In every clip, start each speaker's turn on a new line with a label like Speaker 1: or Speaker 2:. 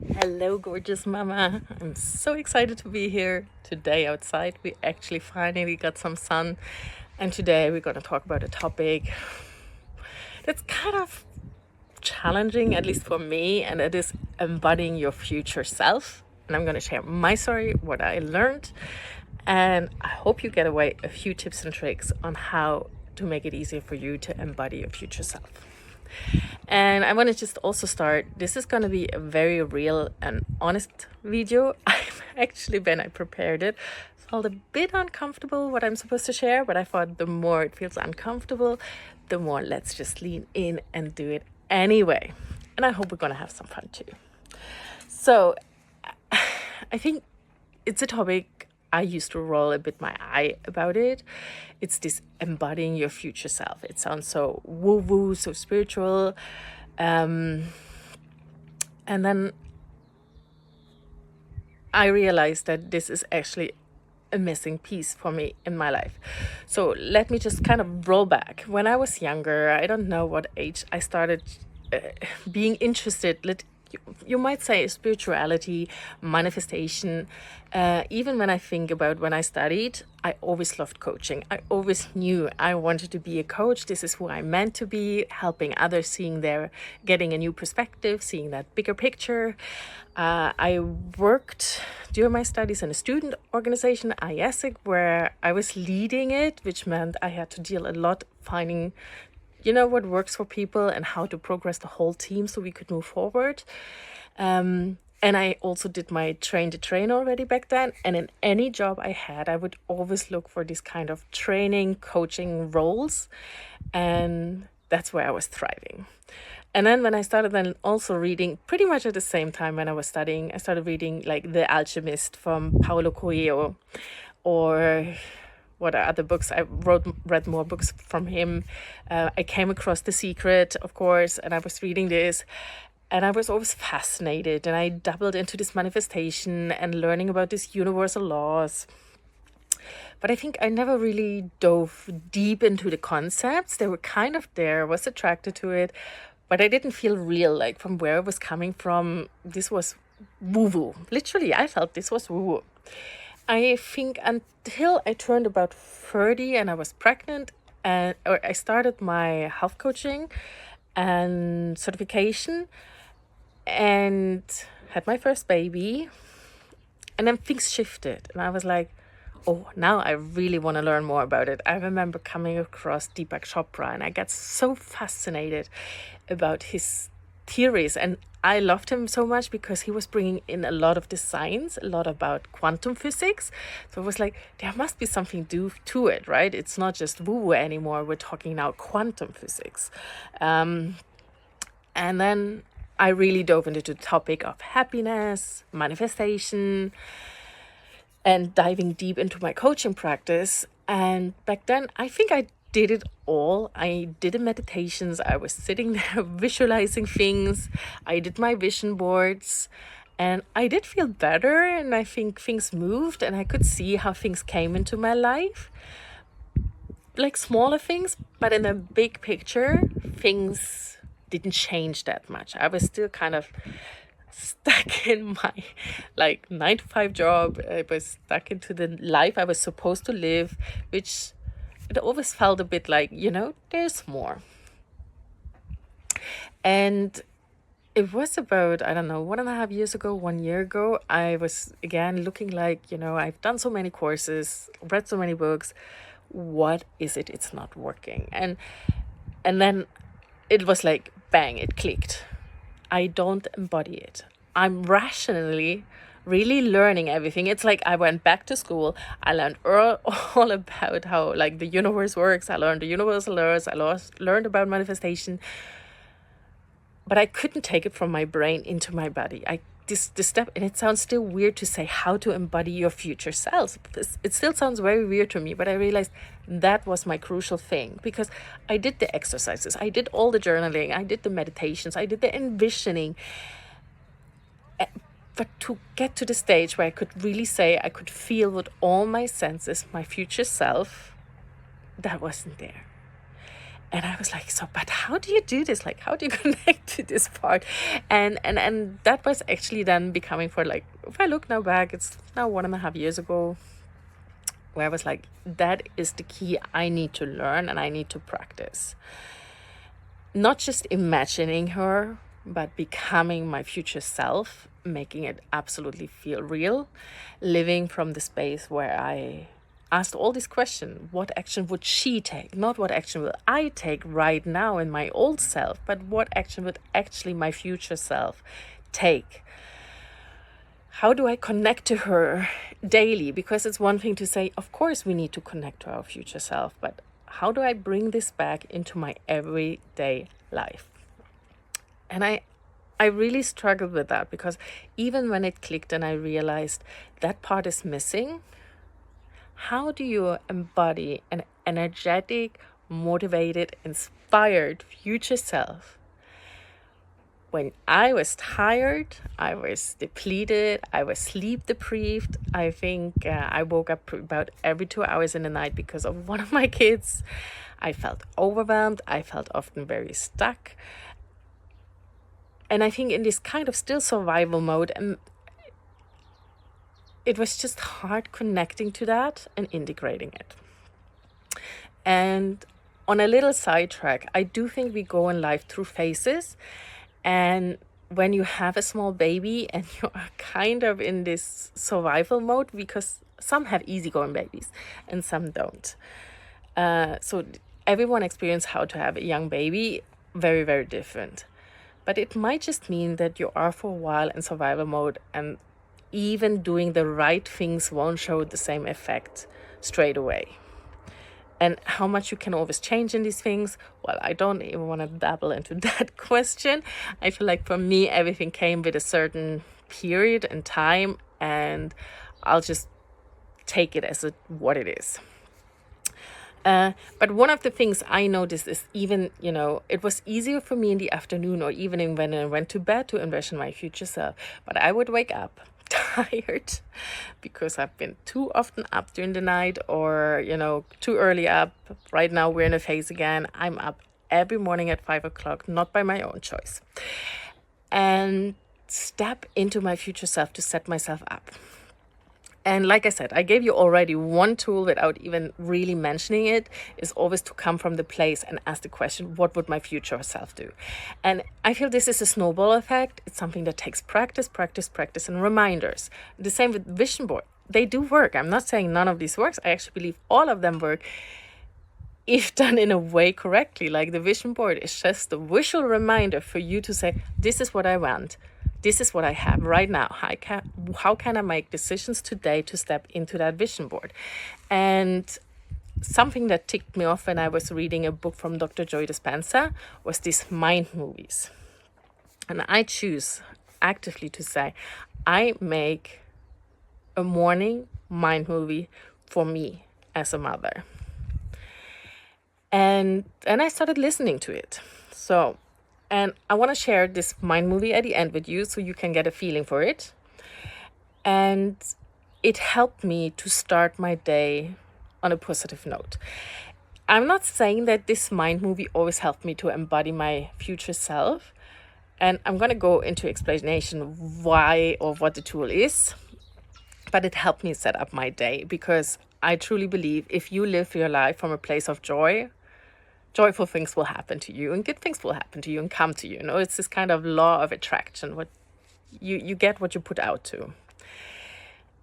Speaker 1: Hello, gorgeous mama. I'm so excited to be here today outside. We actually finally got some sun, and today we're going to talk about a topic that's kind of challenging, at least for me, and it is embodying your future self. And I'm going to share my story, what I learned, and I hope you get away a few tips and tricks on how to make it easier for you to embody your future self. And I want to just also start. This is going to be a very real and honest video. I've actually, when I prepared it, felt a bit uncomfortable what I'm supposed to share, but I thought the more it feels uncomfortable, the more let's just lean in and do it anyway. And I hope we're going to have some fun too. So I think it's a topic I used to roll a bit my eye about it. It's this embodying your future self. It sounds so woo-woo, so spiritual. And then I realized that this is actually a missing piece for me in my life. So let me just kind of roll back. When I was younger, I don't know what age I started being interested, you might say, spirituality, manifestation. Even when I think about when I studied, I always loved coaching. I always knew I wanted to be a coach. This is who I meant to be, helping others, getting a new perspective, seeing that bigger picture. I worked during my studies in a student organization, IESIC, where I was leading it, which meant I had to deal a lot finding what works for people and how to progress the whole team so we could move forward. And I also did my train to train already back then. And in any job I had, I would always look for this kind of training, coaching roles. And that's where I was thriving. And then when I started then also reading, pretty much at the same time when I was studying, I started reading like The Alchemist from Paulo Coelho, or what are other books. I read more books from him. I came across The Secret, of course, and I was reading this. And I was always fascinated, and I dabbled into this manifestation and learning about these universal laws. But I think I never really dove deep into the concepts. They were kind of there, I was attracted to it, but I didn't feel real, like from where it was coming from. This was woo-woo. Literally, I felt this was woo-woo. I think until I turned about 30 and I was pregnant, or I started my health coaching and certification and had my first baby. And then things shifted. And I was like, oh, now I really want to learn more about it. I remember coming across Deepak Chopra and I got so fascinated about his theories. And I loved him so much because he was bringing in a lot of the science, a lot about quantum physics. So it was like, there must be something to it, right? It's not just woo-woo anymore. We're talking now quantum physics. And then I really dove into the topic of happiness, manifestation, and diving deep into my coaching practice. And back then, I think I did it all. I did the meditations. I was sitting there visualizing things. I did my vision boards. And I did feel better. And I think things moved. And I could see how things came into my life. Like smaller things. But in the big picture, things didn't change that much. I was still kind of stuck in my 9-to-5 job. I was stuck into the life I was supposed to live, which it always felt a bit like, there's more. And it was about, I don't know, 1 year ago, I was again looking like, I've done so many courses, read so many books. What is it? It's not working. And then it was like, bang, it clicked. I don't embody it. I'm rationally really learning everything. It's like I went back to school. I learned all about how the universe works. I learned the universal laws. I learned about manifestation. But I couldn't take it from my brain into my body. This step, and it sounds still weird to say how to embody your future self. It still sounds very weird to me, but I realized that was my crucial thing, because I did the exercises, I did all the journaling, I did the meditations, I did the envisioning. But to get to the stage where I could really say I could feel with all my senses my future self, that wasn't there. And I was like, so, but how do you do this? Like, how do you connect to this part? And that was actually then becoming, for like, if I look now back, it's now 1.5 years ago, where I was like, that is the key I need to learn and I need to practice. Not just imagining her, but becoming my future self, making it absolutely feel real, living from the space where I asked all these questions. What action would she take? Not what action will I take right now in my old self, but what action would actually my future self take? How do I connect to her daily? Because it's one thing to say, of course, we need to connect to our future self, but how do I bring this back into my everyday life? And I really struggled with that, because even when it clicked and I realized that part is missing, how do you embody an energetic, motivated, inspired future self when I was tired, I was depleted, I was sleep deprived? I think I woke up about every 2 hours in the night because of one of my kids. I felt overwhelmed. I felt often very stuck. And I think in this kind of still survival mode, and it was just hard connecting to that and integrating it. And on a little sidetrack, I do think we go in life through phases. And when you have a small baby and you are kind of in this survival mode, because some have easygoing babies and some don't. So everyone experiences how to have a young baby very, very different. But it might just mean that you are for a while in survival mode, and even doing the right things won't show the same effect straight away. And how much you can always change in these things, well, I don't even want to dabble into that question. I feel like for me, everything came with a certain period and time, and I'll just take it as what it is. But one of the things I noticed is, even, it was easier for me in the afternoon or evening when I went to bed to envision my future self. But I would wake up tired because I've been too often up during the night, or, too early up. Right now we're in a phase again. I'm up every morning at 5 o'clock, not by my own choice. And step into my future self to set myself up. And like I said, I gave you already one tool without even really mentioning it, is always to come from the place and ask the question, what would my future self do? And I feel this is a snowball effect. It's something that takes practice, and reminders. The same with vision board. They do work. I'm not saying none of these works. I actually believe all of them work if done in a way correctly. Like the vision board is just a visual reminder for you to say, this is what I want. This is what I have right now. How can I make decisions today to step into that vision board? And something that ticked me off when I was reading a book from Dr. Joe Dispenza was these mind movies. And I choose actively to say, I make a morning mind movie for me as a mother. And I started listening to it. And I want to share this mind movie at the end with you so you can get a feeling for it. And it helped me to start my day on a positive note. I'm not saying that this mind movie always helped me to embody my future self. And I'm going to go into explanation why or what the tool is. But it helped me set up my day, because I truly believe if you live your life from a place of joy, joyful things will happen to you, and good things will happen to you and come to you. It's this kind of law of attraction. What you get what you put out to.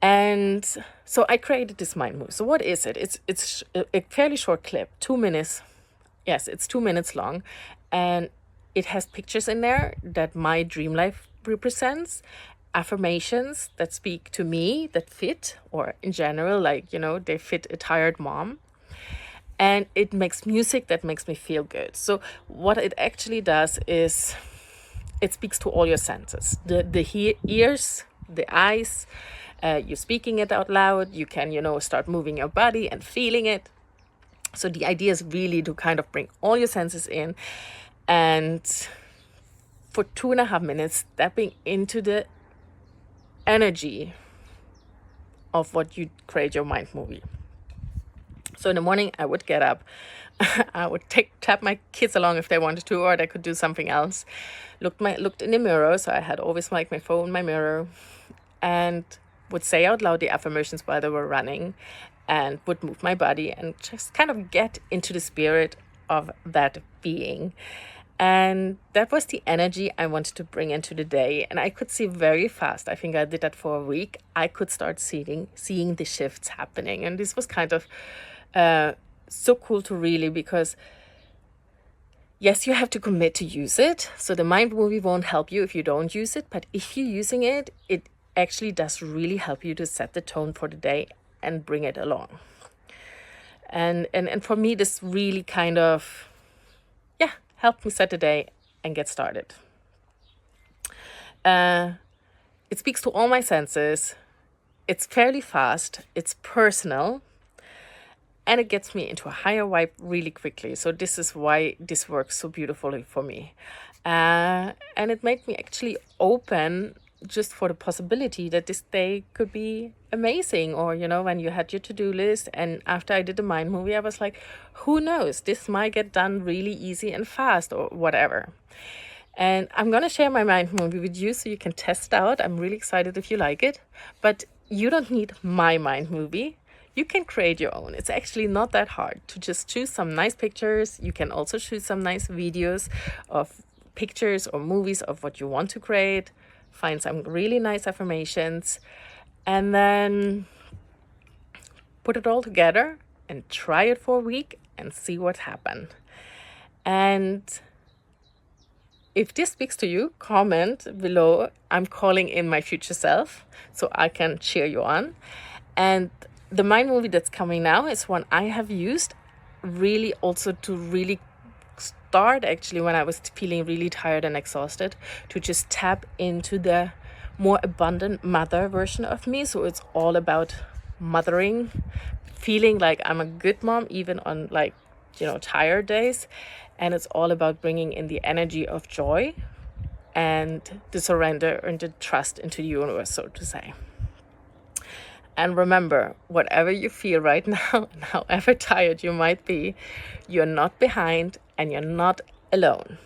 Speaker 1: And so I created this mind movie. So what is it? It's a fairly short clip, 2 minutes. Yes, it's 2 minutes long, and it has pictures in there that my dream life represents, affirmations that speak to me, that fit, or in general, like, they fit a tired mom. And it makes music that makes me feel good. So what it actually does is it speaks to all your senses. The ears, the eyes, you're speaking it out loud. You can, start moving your body and feeling it. So the idea is really to kind of bring all your senses in. And for 2.5 minutes, stepping into the energy of what you create your mind movie. So in the morning, I would get up, I would tap my kids along if they wanted to, or they could do something else. Looked in the mirror, so I had always like my phone in my mirror, and would say out loud the affirmations while they were running, and would move my body and just kind of get into the spirit of that being. And that was the energy I wanted to bring into the day. And I could see very fast, I think I did that for a week, I could start seeing the shifts happening. And this was kind of so cool to really, because yes, you have to commit to use it. So the mind movie won't help you if you don't use it. But if you're using it, it actually does really help you to set the tone for the day and bring it along. And for me, this really kind of, help me set the day and get started. It speaks to all my senses. It's fairly fast. It's personal. And it gets me into a higher vibe really quickly. So this is why this works so beautifully for me. And it made me actually open just for the possibility that this day could be amazing. Or, when you had your to-do list, and after I did the mind movie, I was like, who knows, this might get done really easy and fast, or whatever. And I'm going to share my mind movie with you so you can test it out. I'm really excited if you like it. But you don't need my mind movie. You can create your own. It's actually not that hard to just choose some nice pictures. You can also choose some nice videos of pictures or movies of what you want to create. Find some really nice affirmations, and then put it all together and try it for a week and see what happens. And if this speaks to you, comment below. I'm calling in my future self so I can cheer you on. And the mind movie that's coming now is one I have used really also to really start, actually, when I was feeling really tired and exhausted, to just tap into the more abundant mother version of me. So it's all about mothering, feeling like I'm a good mom even on tired days. And it's all about bringing in the energy of joy and the surrender and the trust into the universe, so to say. And remember, whatever you feel right now, and however tired you might be, you're not behind and you're not alone.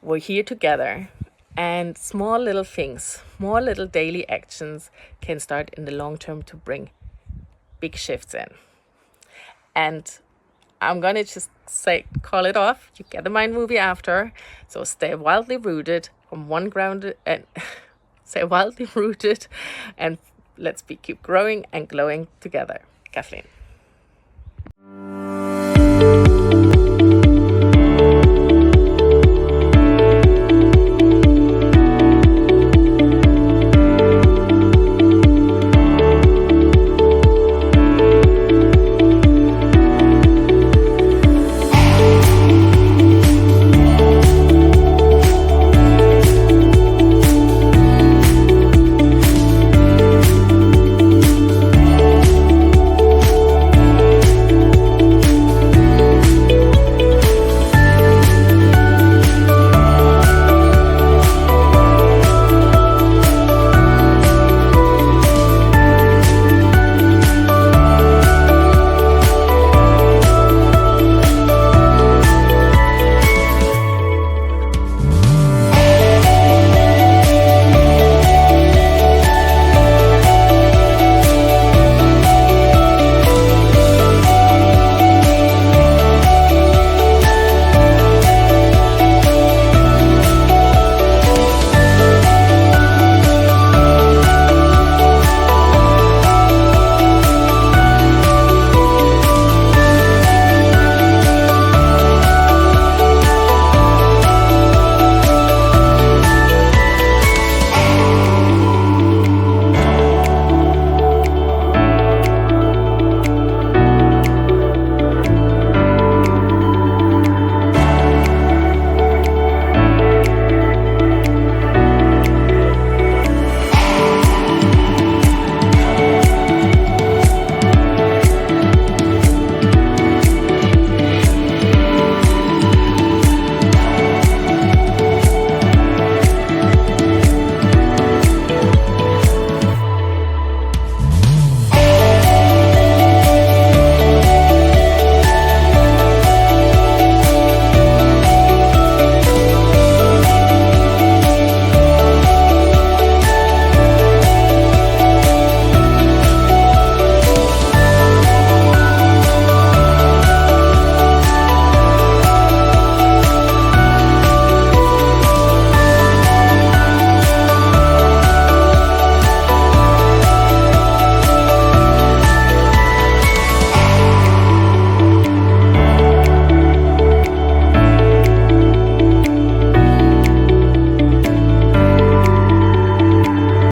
Speaker 1: We're here together, and small little things, small little daily actions can start in the long term to bring big shifts in. And I'm going to just call it off. You get the mind movie after. So stay wildly rooted from one grounded and stay wildly rooted, and let's keep growing and glowing together. Cathleen.